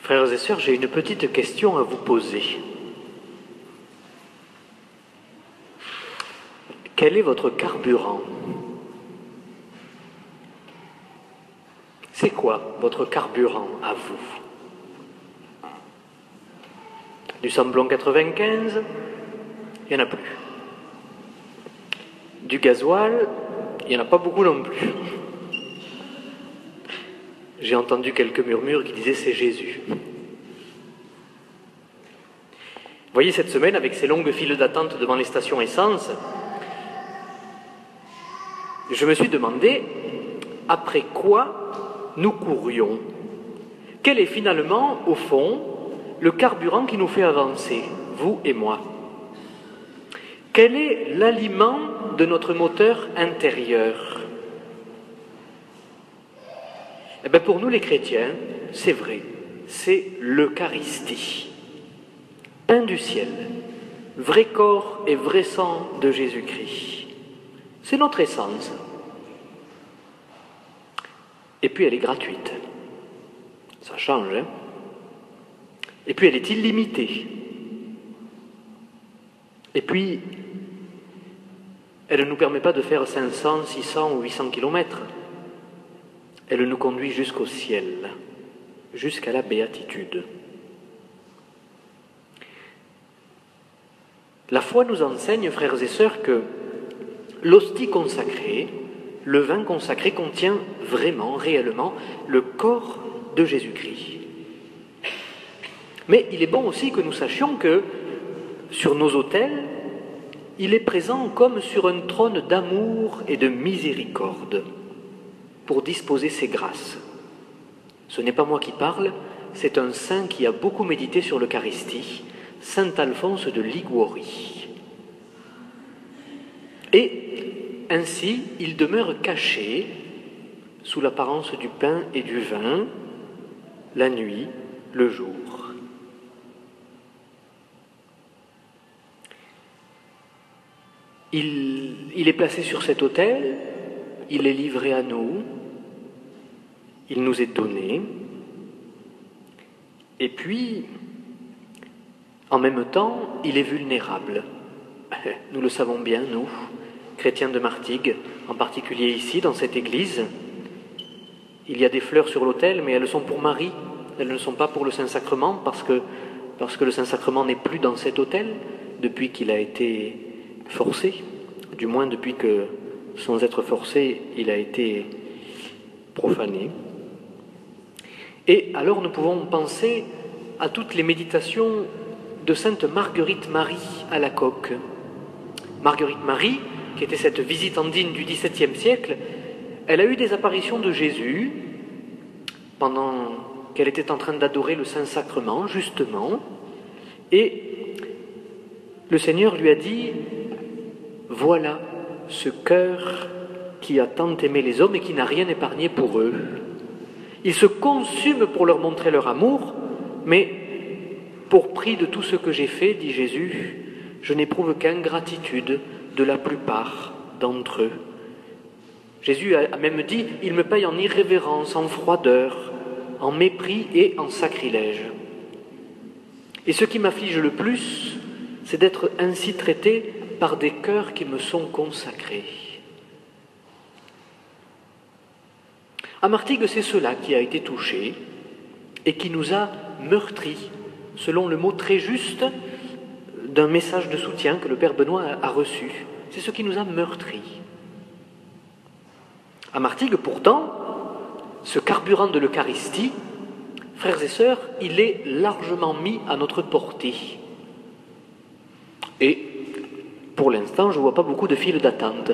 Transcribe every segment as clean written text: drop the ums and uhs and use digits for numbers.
Frères et sœurs, j'ai une petite question à vous poser. Quel est votre carburant? C'est quoi votre carburant à vous? Du samplon 95, il n'y en a plus. Du gasoil, il n'y en a pas beaucoup non plus. J'ai entendu quelques murmures qui disaient c'est Jésus. Vous voyez, cette semaine, avec ces longues files d'attente devant les stations essence, je me suis demandé après quoi nous courions. Quel est finalement, au fond, le carburant qui nous fait avancer, vous et moi? Quel est l'aliment de notre moteur intérieur? Eh bien, pour nous les chrétiens, c'est vrai, c'est l'Eucharistie. Pain du ciel, vrai corps et vrai sang de Jésus-Christ. C'est notre essence. Et puis elle est gratuite. Ça change, hein? Et puis elle est illimitée. Et puis, elle ne nous permet pas de faire 500, 600 ou 800 kilomètres. Elle nous conduit jusqu'au ciel, jusqu'à la béatitude. La foi nous enseigne, frères et sœurs, que l'hostie consacrée, le vin consacré, contient vraiment, réellement, le corps de Jésus-Christ. Mais il est bon aussi que nous sachions que sur nos autels, il est présent comme sur un trône d'amour et de miséricorde pour disposer ses grâces. Ce n'est pas moi qui parle, c'est un saint qui a beaucoup médité sur l'Eucharistie, saint Alphonse de Liguori. Et ainsi, il demeure caché sous l'apparence du pain et du vin, la nuit, le jour. Il est placé sur cet autel, il est livré à nous, il nous est donné, et puis, en même temps, il est vulnérable. Nous le savons bien, nous, chrétiens de Martigues, en particulier ici, dans cette église. Il y a des fleurs sur l'autel, mais elles sont pour Marie, elles ne sont pas pour le Saint-Sacrement, parce que le Saint-Sacrement n'est plus dans cet autel depuis qu'il a été forcé, du moins depuis que, sans être forcé, il a été profané. Et alors nous pouvons penser à toutes les méditations de sainte Marguerite Marie à la Coque. Marguerite Marie, qui était cette visitandine du XVIIe siècle, elle a eu des apparitions de Jésus pendant qu'elle était en train d'adorer le Saint-Sacrement, justement, et le Seigneur lui a dit « Voilà ce cœur qui a tant aimé les hommes et qui n'a rien épargné pour eux. Il se consume pour leur montrer leur amour, mais pour prix de tout ce que j'ai fait, dit Jésus, je n'éprouve qu'ingratitude de la plupart d'entre eux. » Jésus a même dit « Ils me payent en irrévérence, en froideur, en mépris et en sacrilège. » Et ce qui m'afflige le plus, c'est d'être ainsi traité par des cœurs qui me sont consacrés. À Martigues, c'est cela qui a été touché et qui nous a meurtris, selon le mot très juste d'un message de soutien que le Père Benoît a reçu. C'est ce qui nous a meurtris. À Martigues, pourtant, ce carburant de l'Eucharistie, frères et sœurs, il est largement mis à notre portée. Et pour l'instant, je ne vois pas beaucoup de files d'attente.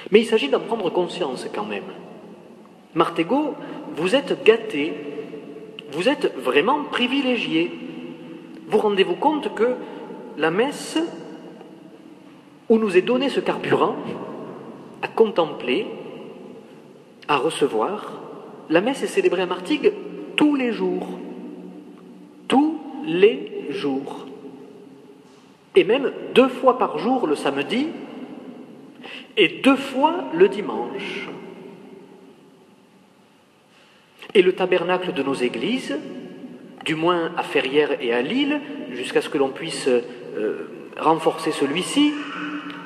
Mais il s'agit d'en prendre conscience quand même. Martégot, vous êtes gâtés, vous êtes vraiment privilégiés. Vous rendez-vous compte que la messe où nous est donné ce carburant à contempler, à recevoir, la messe est célébrée à Martigues tous les jours. Tous les jours. Et même 2 fois par jour le samedi et 2 fois le dimanche. Et le tabernacle de nos églises, du moins à Ferrières et à Lille, jusqu'à ce que l'on puisse renforcer celui-ci,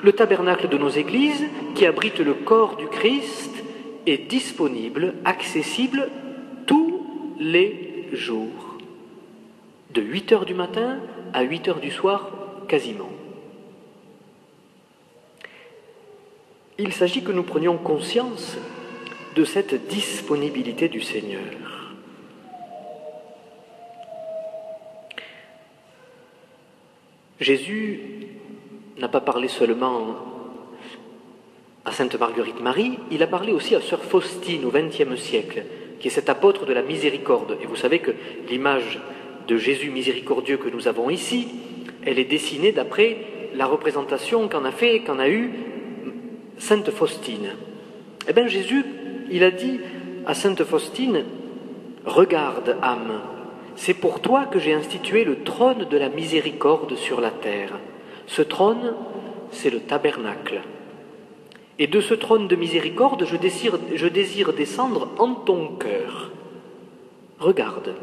le tabernacle de nos églises, qui abrite le corps du Christ, est disponible, accessible tous les jours, de 8 heures du matin à 8 heures du soir quasiment. Il s'agit que nous prenions conscience de cette disponibilité du Seigneur. Jésus n'a pas parlé seulement à Sainte Marguerite Marie, il a parlé aussi à Sœur Faustine au XXe siècle, qui est cet apôtre de la miséricorde. Et vous savez que l'image de Jésus miséricordieux que nous avons ici, elle est dessinée d'après la représentation qu'en a eue Sainte Faustine. Eh bien Jésus, il a dit à Sainte Faustine, « Regarde, âme, c'est pour toi que j'ai institué le trône de la miséricorde sur la terre. Ce trône, c'est le tabernacle. Et de ce trône de miséricorde, je désire descendre en ton cœur. Regarde,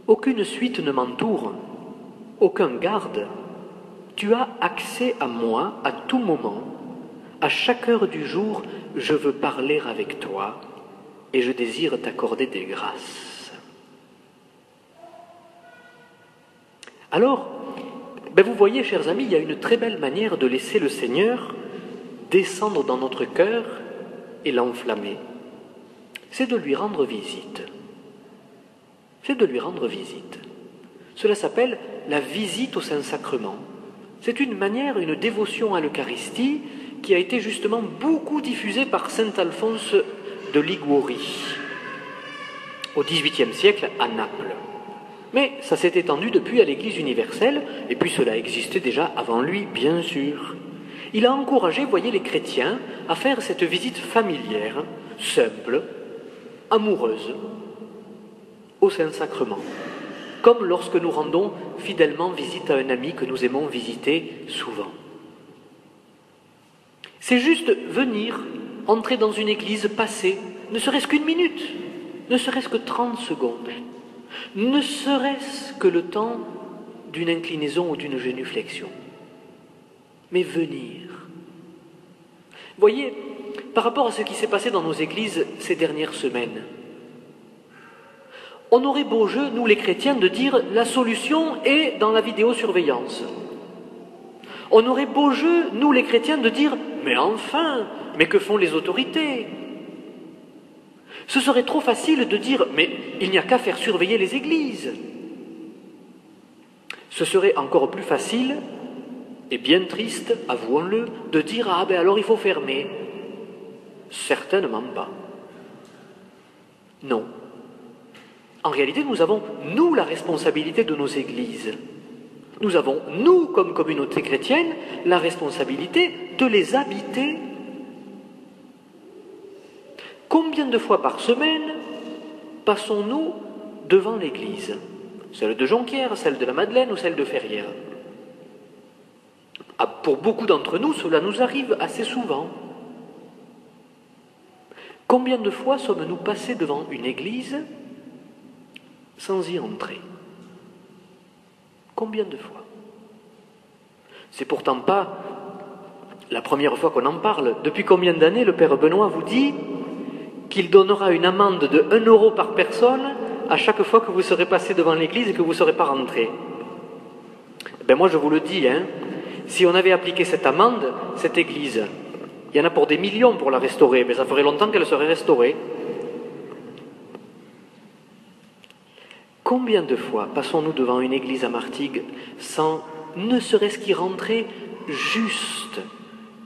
aucune suite ne m'entoure, aucun garde. Tu as accès à moi à tout moment. À chaque heure du jour, je veux parler avec toi et je désire t'accorder des grâces. » Alors, vous voyez, chers amis, il y a une très belle manière de laisser le Seigneur descendre dans notre cœur et l'enflammer. C'est de lui rendre visite. C'est de lui rendre visite. Cela s'appelle la visite au Saint-Sacrement. C'est une manière, une dévotion à l'Eucharistie qui a été justement beaucoup diffusée par saint Alphonse de Liguori au XVIIIe siècle à Naples. Mais ça s'est étendu depuis à l'Église universelle, et puis cela existait déjà avant lui, bien sûr. Il a encouragé, voyez, les chrétiens à faire cette visite familière, simple, amoureuse, au Saint-Sacrement. Comme lorsque nous rendons fidèlement visite à un ami que nous aimons visiter souvent. C'est juste venir, entrer dans une église, passer, ne serait-ce qu'une minute, ne serait-ce que 30 secondes, ne serait-ce que le temps d'une inclinaison ou d'une génuflexion. Mais venir. Voyez, par rapport à ce qui s'est passé dans nos églises ces dernières semaines, on aurait beau jeu, nous les chrétiens, de dire la solution est dans la vidéosurveillance. On aurait beau jeu, nous les chrétiens, de dire mais enfin, mais que font les autorités? Ce serait trop facile de dire mais il n'y a qu'à faire surveiller les églises. Ce serait encore plus facile et bien triste, avouons-le, de dire ah ben alors il faut fermer. Certainement pas. Non. En réalité, nous avons, nous, la responsabilité de nos églises. Nous avons, nous, comme communauté chrétienne, la responsabilité de les habiter. Combien de fois par semaine passons-nous devant l'église? Celle de Jonquière, celle de la Madeleine ou celle de Ferrières? Pour beaucoup d'entre nous, cela nous arrive assez souvent. Combien de fois sommes-nous passés devant une église sans y entrer? Combien de fois? C'est pourtant pas la première fois qu'on en parle. Depuis combien d'années le Père Benoît vous dit qu'il donnera une amende de 1 euro par personne à chaque fois que vous serez passé devant l'église et que vous ne serez pas rentré? Moi je vous le dis, si on avait appliqué cette amende, cette église, il y en a pour des millions pour la restaurer, mais ça ferait longtemps qu'elle serait restaurée. Combien de fois passons-nous devant une église à Martigues sans ne serait-ce qu'y rentrer juste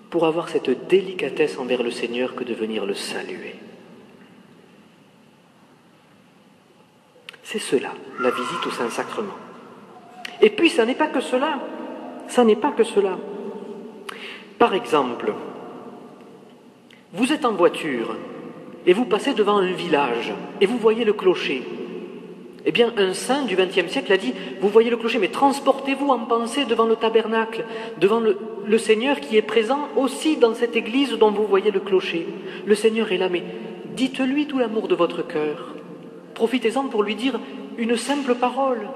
pour avoir cette délicatesse envers le Seigneur que de venir le saluer? C'est cela, la visite au Saint-Sacrement. Et puis, ça n'est pas que cela. Ça n'est pas que cela. Par exemple, vous êtes en voiture et vous passez devant un village et vous voyez le clocher. Eh bien, un saint du XXe siècle a dit, vous voyez le clocher, mais transportez-vous en pensée devant le tabernacle, devant le Seigneur qui est présent aussi dans cette église dont vous voyez le clocher. Le Seigneur est là, mais dites-lui tout l'amour de votre cœur. Profitez-en pour lui dire une simple parole,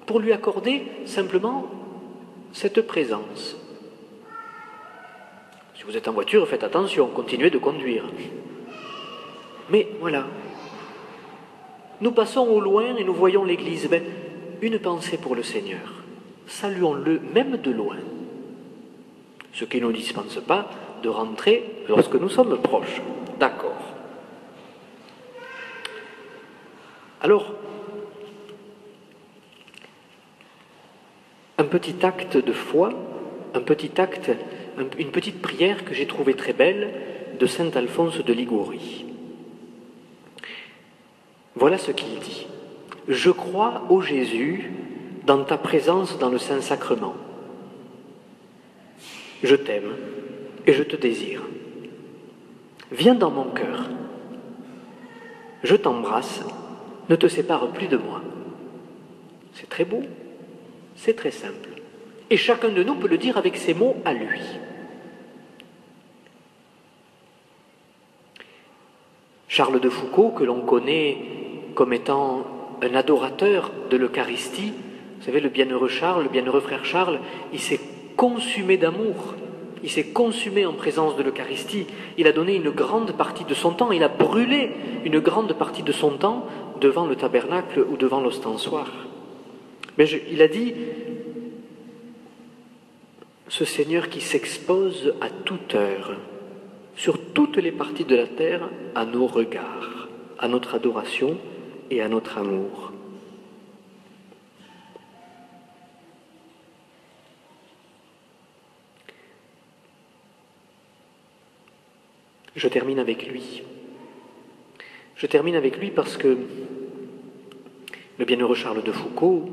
pour lui accorder simplement cette présence. Si vous êtes en voiture, faites attention, continuez de conduire. Mais voilà, nous passons au loin et nous voyons l'église. Une pensée pour le Seigneur. Saluons-le même de loin. Ce qui ne nous dispense pas de rentrer lorsque nous sommes proches. D'accord. Alors, un petit acte de foi, une petite prière que j'ai trouvée très belle de saint Alphonse de Liguori. Voilà ce qu'il dit. « Je crois, ô Jésus, dans ta présence dans le Saint-Sacrement. Je t'aime et je te désire. Viens dans mon cœur. Je t'embrasse, ne te sépare plus de moi. » C'est très beau, c'est très simple. Et chacun de nous peut le dire avec ses mots à lui. Charles de Foucauld, que l'on connaît comme étant un adorateur de l'Eucharistie, vous savez, le bienheureux Charles, le bienheureux frère Charles, il s'est consumé d'amour, il s'est consumé en présence de l'Eucharistie, il a donné une grande partie de son temps, il a brûlé une grande partie de son temps devant le tabernacle ou devant l'ostensoir. Mais il a dit, ce Seigneur qui s'expose à toute heure, sur toutes les parties de la terre, à nos regards, à notre adoration et à notre amour. Je termine avec lui. Je termine avec lui parce que le bienheureux Charles de Foucauld,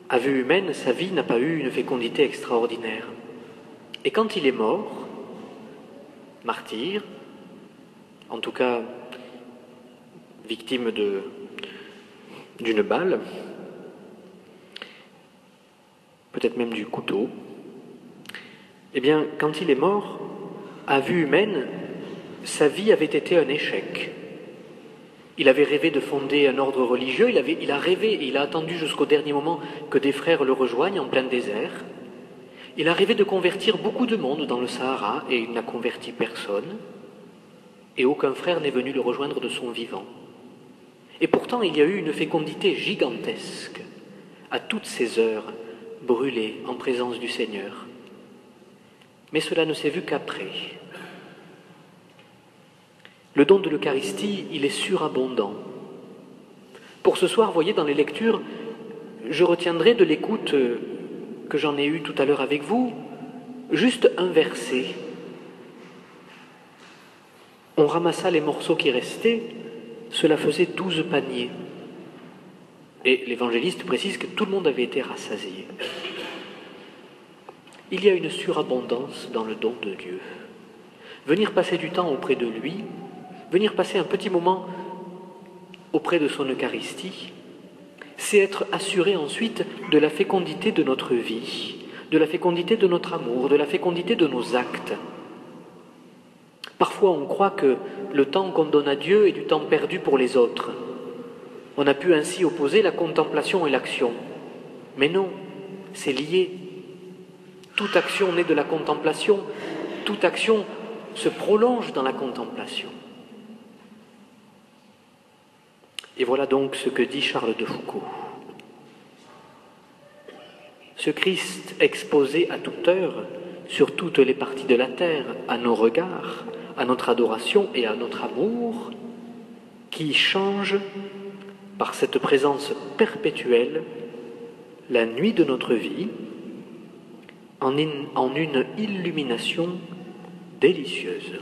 à vue humaine, sa vie n'a pas eu une fécondité extraordinaire. Et quand il est mort, martyr, en tout cas victime d'une balle, peut-être même du couteau, eh bien, quand il est mort, à vue humaine, sa vie avait été un échec. Il avait rêvé de fonder un ordre religieux, il a rêvé et il a attendu jusqu'au dernier moment que des frères le rejoignent en plein désert. Il a rêvé de convertir beaucoup de monde dans le Sahara et il n'a converti personne. Et aucun frère n'est venu le rejoindre de son vivant. Et pourtant, il y a eu une fécondité gigantesque à toutes ces heures brûlées en présence du Seigneur. Mais cela ne s'est vu qu'après. Le don de l'Eucharistie, il est surabondant. Pour ce soir, voyez, dans les lectures, je retiendrai de l'écoute que j'en ai eue tout à l'heure avec vous, juste un verset. On ramassa les morceaux qui restaient, cela faisait 12 paniers. Et l'évangéliste précise que tout le monde avait été rassasié. Il y a une surabondance dans le don de Dieu. Venir passer du temps auprès de lui, venir passer un petit moment auprès de son Eucharistie, c'est être assuré ensuite de la fécondité de notre vie, de la fécondité de notre amour, de la fécondité de nos actes. Parfois on croit que le temps qu'on donne à Dieu est du temps perdu pour les autres. On a pu ainsi opposer la contemplation et l'action. Mais non, c'est lié. Toute action naît de la contemplation, toute action se prolonge dans la contemplation. Et voilà donc ce que dit Charles de Foucauld. Ce Christ exposé à toute heure, sur toutes les parties de la terre, à nos regards, à notre adoration et à notre amour, qui change par cette présence perpétuelle la nuit de notre vie en une illumination délicieuse.